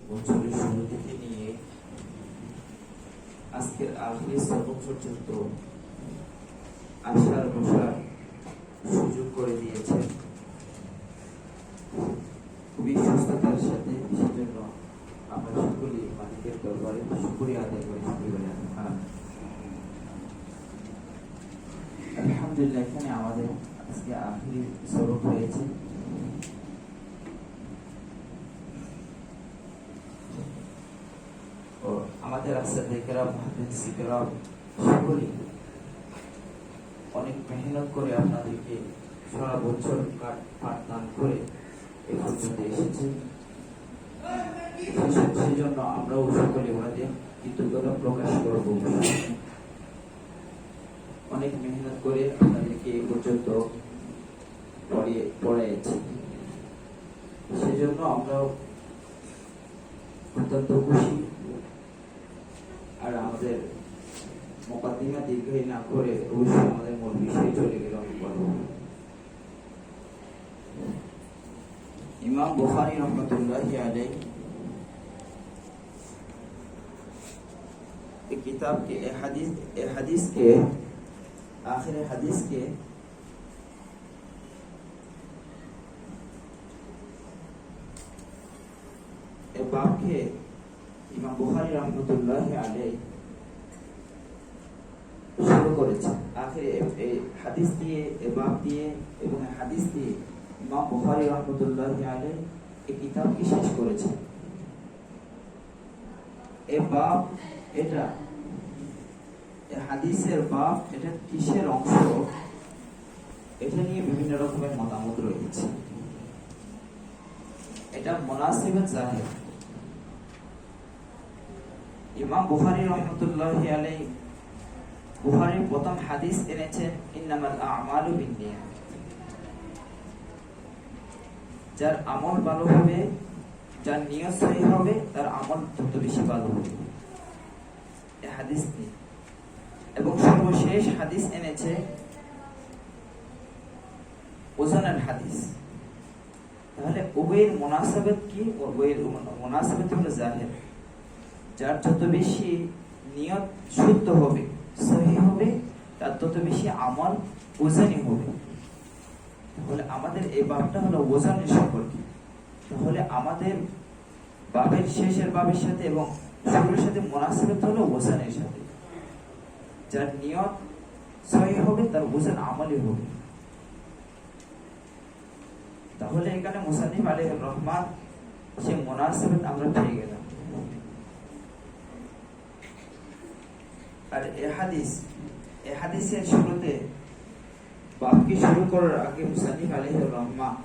বছরের শুরু থেকে নিয়ে আজকের আখির সবক পর্যন্ত আসার বসার সুযোগ করে দিয়েছেন খুবই সুস্থতার সাথে। সেজন্য আমরা সকলেই মালিকের দরবারে শুকরিয়া আদায় করি। আলহামদুলিল্লাহ, এখানে আমাদের আজকে আখির সবক হয়েছে। আমাদের সকলেই অনেক মেহনত করে আপনাদেরকে সারা বছর পাঠদান করে এ পর্যন্ত এসেছেন। সেজন্য আমরাও সকলে ওনাদের কৃতজ্ঞতা প্রকাশ করব। অনেক মেহনত করে আপনাদেরকে এ পর্যন্ত পড়িয়েছি, সেজন্য আমরাও অত্যন্ত খুশি। আর আমাদের মুকাদ্দিমা দীর্ঘই না করে অবশ্যই আমাদের মূল বিষয়ে চলে গেল। ইমাম বুখারী রহমাতুল্লাহি আলাইহি এই किताब के हदीस के आखिर हदीस के बाप के ইমাম বুখারী রহমাতুল্লাহি আলাইহি শুরু করেছেন। আখিরে এই হাদিস দিয়ে, এই বাব দিয়ে এবং হাদিস দিয়ে ইমাম বুখারী রহমাতুল্লাহি আলাইহি এই কিতাবকে শেষ করেছেন। এই বাব, এটা এই হাদিসের বাব, এটা কিসের অংশ, এটা নিয়ে বিভিন্ন রকমের মতামত রয়েছে। এটা মুনাসিবাত জাহির। ইমাম বুখারী রহমাতুল্লাহি আলাইহি বুখারীর প্রথম হাদিস এনেছেন ইন্নামাল আ'মালু বিন্নিয়াত। যার আমল ভালো হবে, যার নিয়ত সহি হবে, তার আমল তত বেশি ভালো হবে, এই হাদিস নিয়ে। এবং সর্বশেষ হাদিস এনেছে ওজনের হাদিস। তাহলে উভয়ের মুনাসাবাত কি? উভয়ের মুনাসাবাত হলো জাহির। যার যত বেশি নিয়ত শুদ্ধ হবে, সহি হবে, তার তত বেশি আমল ওজনই হবে। তাহলে আমাদের এই বাবটা হলো ওজনের সম্পর্কে। তাহলে আমাদের বাবের শেষের বাবের সাথে এবং শুরুর সাথে মুনাসাবাত হলো ওজনের সাথে। যার নিয়ত সহি হবে, তার ওজন আমলই হবে। তাহলে এখানে মুসান্নিফ আলাইহির রহমান সে মুনাসাবাত আমরা পেয়ে গেলাম। আর এই হাদিসের শুরুতে বাবকে শুরু করার আগে মুসান্নিফ আলাইহির রহমান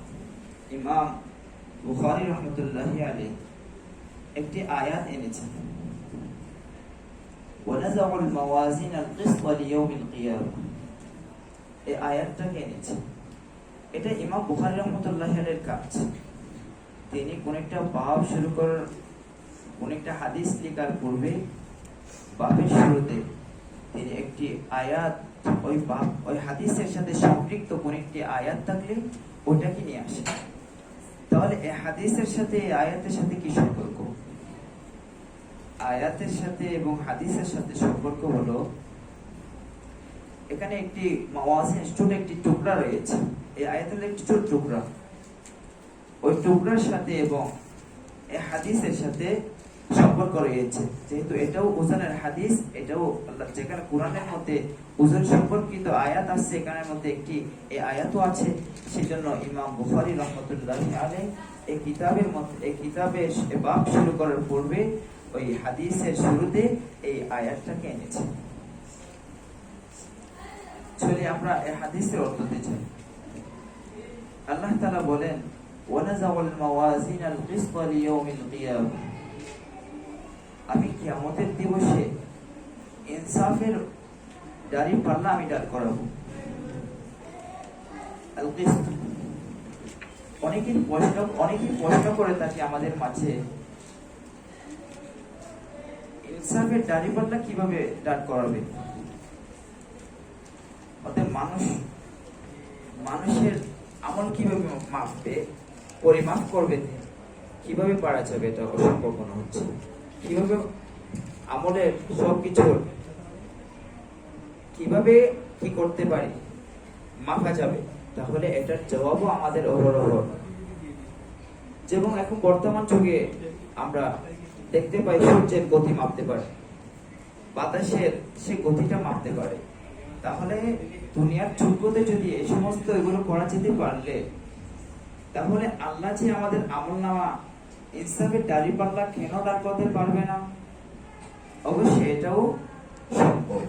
ইমাম বুখারী রহমাতুল্লাহি আলাইহি একটি আয়াত এনেছেন, ওয়ানাযাউল মাওয়াজিনাল কিসত লিয়াউমিল কিয়ামা। এই আয়াতটাকে এনেছেন। এটা ইমাম বুখারী রহমাতুল্লাহি আলাইহির কাজ। তিনি কোন একটা বাব শুরু করার, কোন একটা হাদিস লেখার পূর্বে বাবের শুরুতে তিনি একটি আয়াত, ওই বাব, ওই হাদিসের সাথে সম্পৃক্ত কোন একটি আয়াত থাকলে ওটাকে নিয়ে আসে। তাহলে এই হাদিসের সাথে, এই আয়াতের সাথে কি সম্পর্ক? আয়াতের সাথে এবং হাদিসের সাথে সম্পর্ক হলো, এখানে একটি মাওয়াজিন, ছোট একটি টুকরা রয়েছে। এই আয়াতের একটি ছোট টুকরা, ওই টুকরার সাথে এবং এই হাদিসের সাথে সম্পর্ক রয়েছে। যেহেতু এটাও ওজনের হাদিস, এটাও যেখানে কোরআনের মধ্যে ওজন সম্পর্কিত আয়াত আছে, এখানের মধ্যে একটি এই আয়াতও আছে। সেজন্য ইমাম বুখারী রহমাতুল্লাহি আলাইহি এই কিতাবের বাব শুরু করার পূর্বে ওই হাদিসের শুরুতে এই আয়াতটাকে এনেছেন। চলে আমরা এই হাদিসের অর্থতে যাই। আল্লাহ তাআলা বলেন, ওয়ানাযাউল মাওয়াজিনাল কিসত লিয়াউমিল কিয়ামা। আমি কিয়ামতের দিবসে ইনসাফের দাঁড়ি পাল্লা আমি দাঁড় করাবো। আল কিসত, অনেকেই প্রশ্ন করে থাকে আমাদের মাঝে, ইনসাফের দাঁড়ি পাল্লা কিভাবে দাঁড় করাবে? অর্থাৎ মানুষের আমল কিভাবে মাপবে, পরিমাপ করবে? কিভাবে পারা যাবে? এটা অসম্ভব মনে হচ্ছে। কিভাবে আমলের সবকিছুর কিভাবে কি করতে পারি মাপা যাবে? তাহলে এটার জবাবও আমাদের অহরহ। যেমন এখন বর্তমান যুগে আমরা দেখতে পাই সূর্যের গতি মাপতে পারে, বাতাসের সে গতিটা মাপতে পারে। তাহলে দুনিয়ার যোগ্যতে যদি এই সমস্ত এগুলো করা যেতে পারলে, তাহলে আল্লাহ যে আমাদের আমল নামা ইনসাফের দাড়ি পাল্লা কেন দাঁড় করতে পারবে না? অবশ্যই এটাও সম্ভব।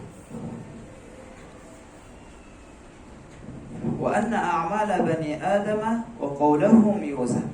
وأن أعمال بني آدم وقولهم يوزن